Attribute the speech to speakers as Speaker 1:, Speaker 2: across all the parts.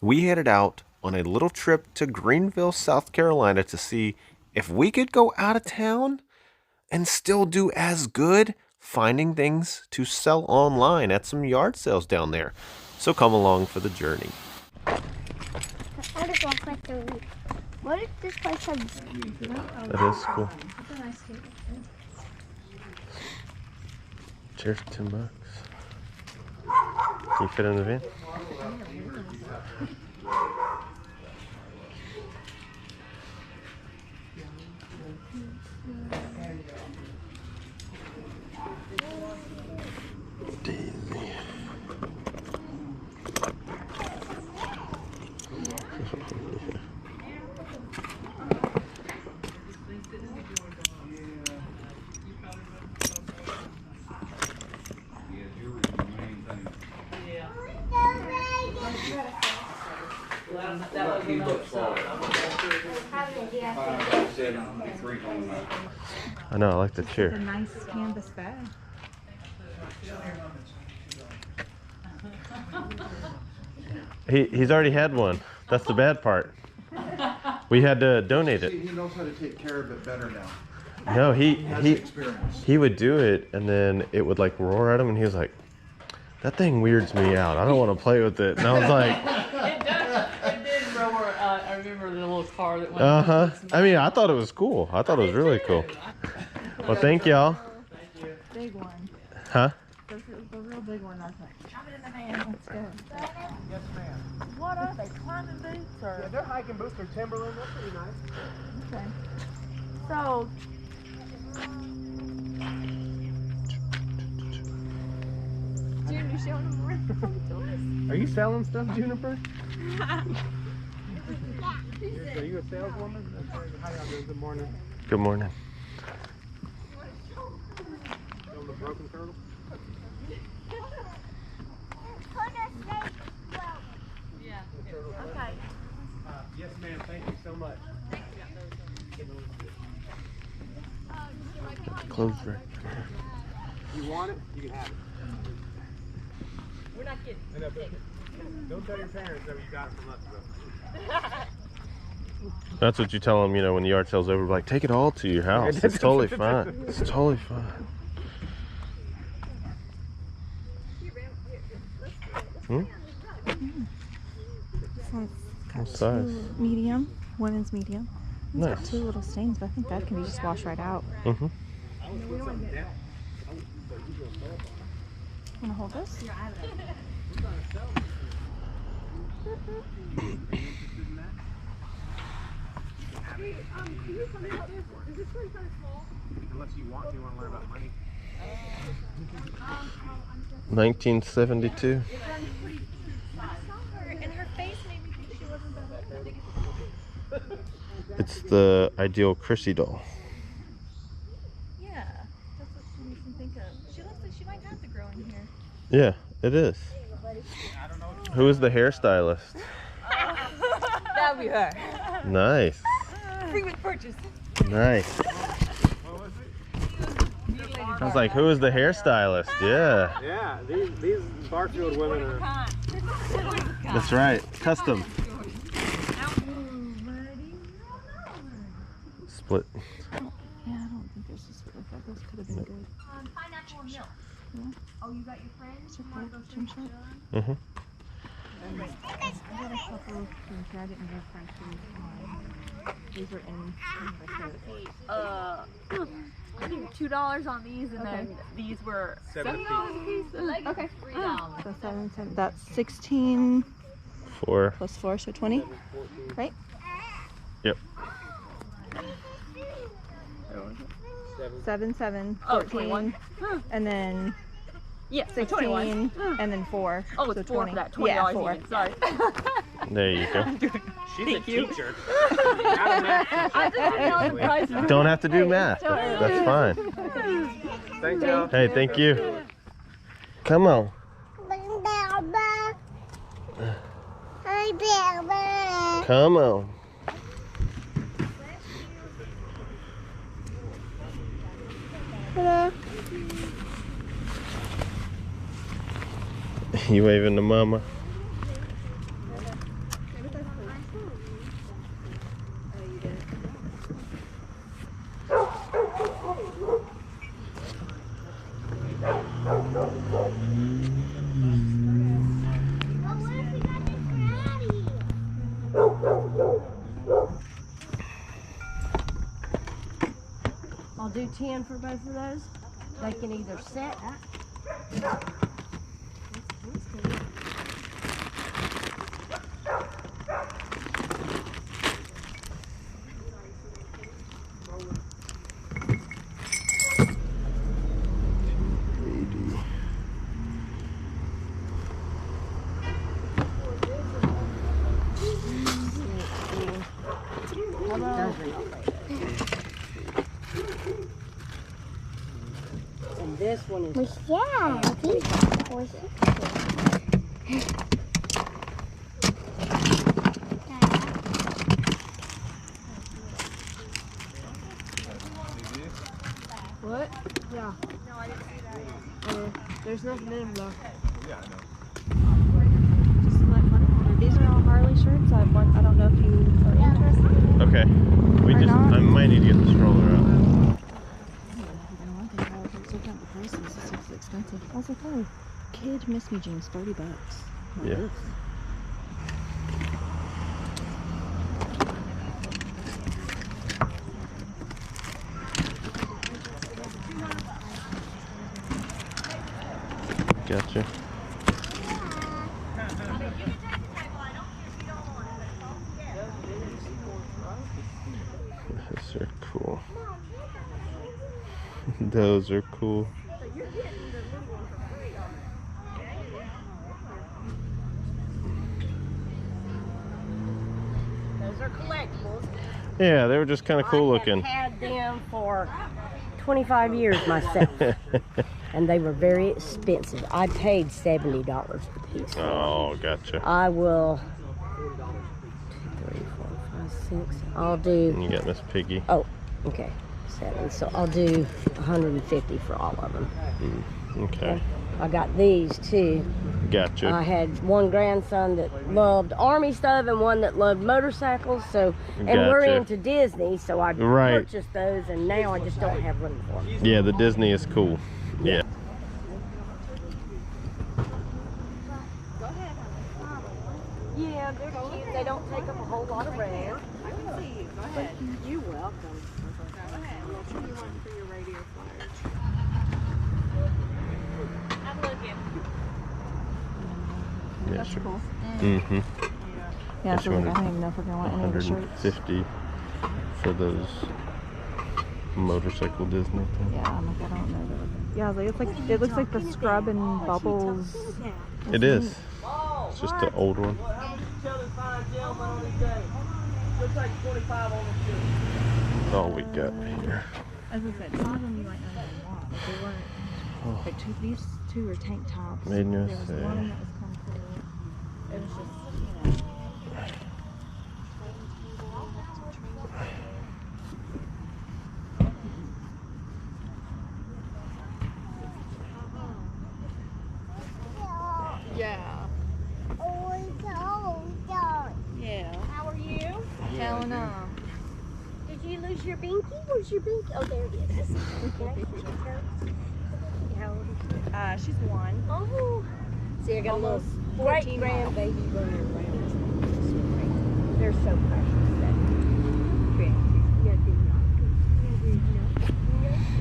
Speaker 1: we headed out on a little trip to Greenville, South Carolina to see if we could go out of town and still do as good finding things to sell online at some yard sales down there. So come along for the journey.
Speaker 2: What if this place has...
Speaker 1: That is cool. Cheers, $10. Can you fit in the van? Daisy. I know, I like the chair.
Speaker 3: It's a nice canvas bag.
Speaker 1: He's already had one. That's the bad part. We had to donate it.
Speaker 4: See, he knows how to take care of it better now.
Speaker 1: No,
Speaker 4: He has experience.
Speaker 1: he would do it, and then it would like roar at him, and he was like, "That thing weirds me out. I don't want to play with it." And I was like,
Speaker 5: It did roar. I remember the little car that went.
Speaker 1: I mean, I thought it was cool. I thought it was really cool. Well, thank y'all.
Speaker 3: Big one.
Speaker 1: Huh?
Speaker 3: The real big one. I was like, shove it in the van. Let's go.
Speaker 4: Yes, ma'am.
Speaker 3: What are they? Climbing boots or?
Speaker 4: Yeah, they're hiking boots. They're Timberland. They're pretty nice.
Speaker 3: Okay. So. June, you showing them around to
Speaker 4: Are you selling stuff, Juniper? Are you a saleswoman? Hi, y'all doing? Good morning.
Speaker 1: Good morning.
Speaker 4: Showing the broken turtle?
Speaker 5: Yeah.
Speaker 3: Okay.
Speaker 4: Yes, ma'am. Thank you so much.
Speaker 1: Close right.
Speaker 4: You want it? You can have it.
Speaker 5: We're not kidding.
Speaker 4: I know, but don't tell your parents that you got it from us, though.
Speaker 1: That's what you tell them, you know, when the yard sale's over. Like, take it all to your house. It's totally fine. It's totally fine. Hmm?
Speaker 3: This one's got
Speaker 1: What size?
Speaker 3: two medium. Women's medium. It's got
Speaker 1: Nice.
Speaker 3: two little stains, but I think that can be just washed right out.
Speaker 1: Mm-hmm.
Speaker 3: Wanna hold this?
Speaker 4: Unless you want to learn about money.
Speaker 1: 1972.
Speaker 3: And her face made me think she wasn't that.
Speaker 1: It's the ideal Chrissy doll.
Speaker 3: Yeah, that's what she makes me think of. She looks like she might have to grow in here.
Speaker 1: Yeah, it is. Who is the hairstylist?
Speaker 5: That would be her.
Speaker 1: Nice.
Speaker 5: Free with purchase.
Speaker 1: Nice. I was like, who is the hairstylist? Yeah.
Speaker 4: Yeah, these Barfield women are...
Speaker 1: That's right. Custom. Split.
Speaker 3: Yeah, I don't think this is really good. This could have been good.
Speaker 5: Pineapple and milk. Oh, you got your friends?
Speaker 3: Gym shot.
Speaker 1: Mm-hmm.
Speaker 3: I got a couple of things here. I didn't get French food. These were in the
Speaker 5: I think $2 on these, and then these were $7 a piece.
Speaker 3: Okay.
Speaker 5: $3.
Speaker 3: So 7, 7. That's 16
Speaker 1: 4.
Speaker 3: plus 4, so 20. Right?
Speaker 1: Yep.
Speaker 3: 7, 7,
Speaker 5: Oh,
Speaker 3: 14,
Speaker 5: 21.
Speaker 3: and then
Speaker 5: Yes,
Speaker 3: 16, and then 4.
Speaker 5: Oh,
Speaker 3: so
Speaker 5: it's 4 for that. $20
Speaker 3: Yeah, 4.
Speaker 5: even. Sorry.
Speaker 1: There you go.
Speaker 4: She's a teacher.
Speaker 5: I just didn't know the price.
Speaker 1: Don't have to do math. That's fine.
Speaker 4: Thank you.
Speaker 1: Hey, thank you. Come on. Come on. You waving to mama?
Speaker 6: do 10 for both of those. They can either set. And this one is.
Speaker 2: Yeah.
Speaker 3: What? Yeah.
Speaker 5: No, I didn't see that.
Speaker 3: There's nothing in them though.
Speaker 4: Yeah, I know.
Speaker 3: Just let money order. These are all Harley shirts. I don't know if you are interested in them.
Speaker 1: Okay. We
Speaker 3: Or
Speaker 1: just,
Speaker 3: not.
Speaker 1: I might need to get the stroller out.
Speaker 3: This is expensive. I was like, oh, kid miss me jeans, $30. Like
Speaker 1: Yeah.
Speaker 3: this.
Speaker 1: Gotcha. Those are cool. Those are cool.
Speaker 6: Those are collectibles.
Speaker 1: Yeah, they were just kind of cool looking.
Speaker 6: I have had them for 25 years myself. And they were very expensive. I paid $70 a piece.
Speaker 1: Oh, gotcha.
Speaker 6: I will. 2, 3, 4, 5, 6. I'll do.
Speaker 1: And you got Miss Piggy.
Speaker 6: Oh, okay. 7. So I'll do 150 for all of them.
Speaker 1: Okay.
Speaker 6: I got these too.
Speaker 1: Gotcha.
Speaker 6: I had one grandson that loved Army stuff and one that loved motorcycles. So, and we're
Speaker 1: Gotcha.
Speaker 6: into Disney, so I
Speaker 1: Right.
Speaker 6: purchased those, and now I just don't have room for them.
Speaker 1: Yeah, the Disney is cool. Yeah.
Speaker 6: Yeah, they're cute. They don't take up a whole lot of room.
Speaker 5: I can see you. Go ahead.
Speaker 6: You're welcome.
Speaker 5: Go ahead. We'll see you one for your radio flyers. I'm looking.
Speaker 1: Yeah,
Speaker 3: That's
Speaker 1: sure.
Speaker 3: cool.
Speaker 1: Mm-hmm.
Speaker 3: Yeah, so like, I don't even know if we're gonna want any of the shirts.
Speaker 1: 150 for those motorcycle Disney things.
Speaker 3: Yeah, I'm like, I don't know. Yeah, I was like, it looks like the Scrub and Bubbles.
Speaker 1: It is. It's just an old one. That's all we got here.
Speaker 3: As I said, some of them you might not even want. Like they weren't. Like these two are tank tops.
Speaker 1: Made in
Speaker 3: There was
Speaker 1: USA.
Speaker 3: one that was kind of cool. It was just, you know. Yeah. Yeah.
Speaker 2: How are you?
Speaker 3: Hell no.
Speaker 2: Did you lose your binky? Where's your binky? Oh, there it is. Okay. How old is she?
Speaker 3: She's 1.
Speaker 2: Oh.
Speaker 6: See, I got a little
Speaker 3: Almost
Speaker 6: great
Speaker 3: 14 miles.
Speaker 6: grandbaby running around. They're so precious.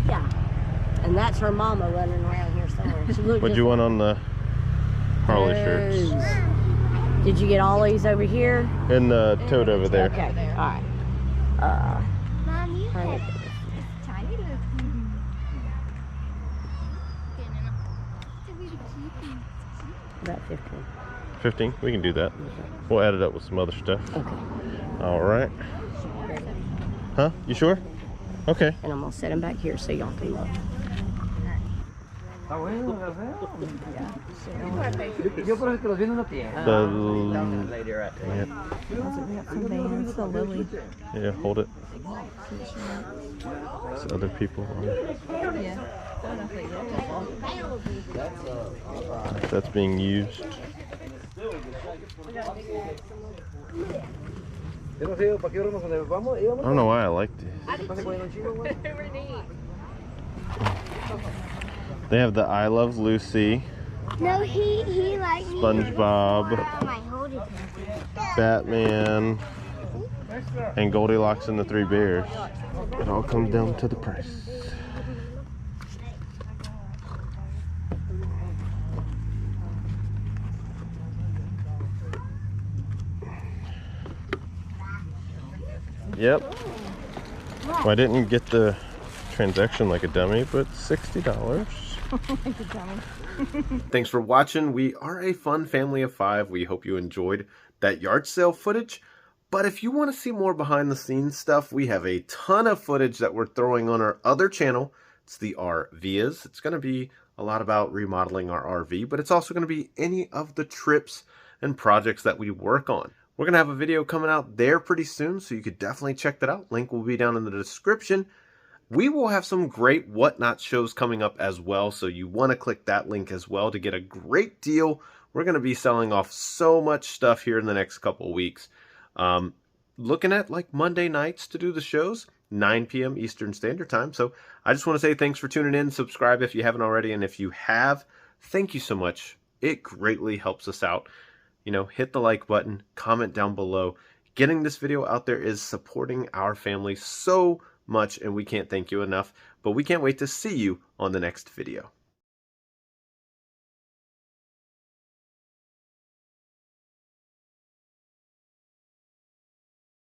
Speaker 6: Yeah. And that's her mama running around here somewhere. She looked
Speaker 1: What'd
Speaker 6: just
Speaker 1: you want on the Harley shirts?
Speaker 6: those. Did you get all these over here?
Speaker 1: And the tote over there.
Speaker 6: Okay. All right.
Speaker 2: Mom, you
Speaker 6: Trying
Speaker 2: have
Speaker 6: to get this.
Speaker 5: Tiny little.
Speaker 6: About 15.
Speaker 1: 15? We can do that. We'll add it up with some other stuff.
Speaker 6: Okay.
Speaker 1: All right. Huh? You sure? Okay.
Speaker 6: And I'm gonna set them back here so y'all can look.
Speaker 7: Está bueno, ¿verdad?
Speaker 6: Yeah.
Speaker 7: Yo por eso que los vi en una tienda.
Speaker 1: Yeah.
Speaker 3: We got some bands, the Lily.
Speaker 1: Yeah, hold it. There's other people on it.
Speaker 3: Yeah.
Speaker 1: If that's being used.
Speaker 7: Yo no sé para qué hora nos vamos.
Speaker 1: I don't know why I like these. They have the I Love Lucy,
Speaker 2: No, he liked me.
Speaker 1: SpongeBob,
Speaker 2: I hold it.
Speaker 1: Batman, and Goldilocks and the Three Bears. It all comes down to the price. Yep. Well, I didn't get the transaction like a dummy, but $60.
Speaker 3: Like a dummy.
Speaker 1: Thanks for watching. We are a fun family of 5. We hope you enjoyed that yard sale footage. But if you want to see more behind the scenes stuff, we have a ton of footage that we're throwing on our other channel. It's the RVias. It's going to be a lot about remodeling our RV, but it's also going to be any of the trips and projects that we work on. We're going to have a video coming out there pretty soon, so you could definitely check that out. Link will be down in the description. We will have some great whatnot shows coming up as well, so you want to click that link as well to get a great deal. We're going to be selling off so much stuff here in the next couple weeks. Looking at like Monday nights to do the shows, 9 p.m. Eastern Standard Time. So I just want to say thanks for tuning in. Subscribe if you haven't already, and if you have, thank you so much. It greatly helps us out. You know, hit the like button, comment down below. Getting this video out there is supporting our family so much, and we can't thank you enough. But we can't wait to see you on the next video.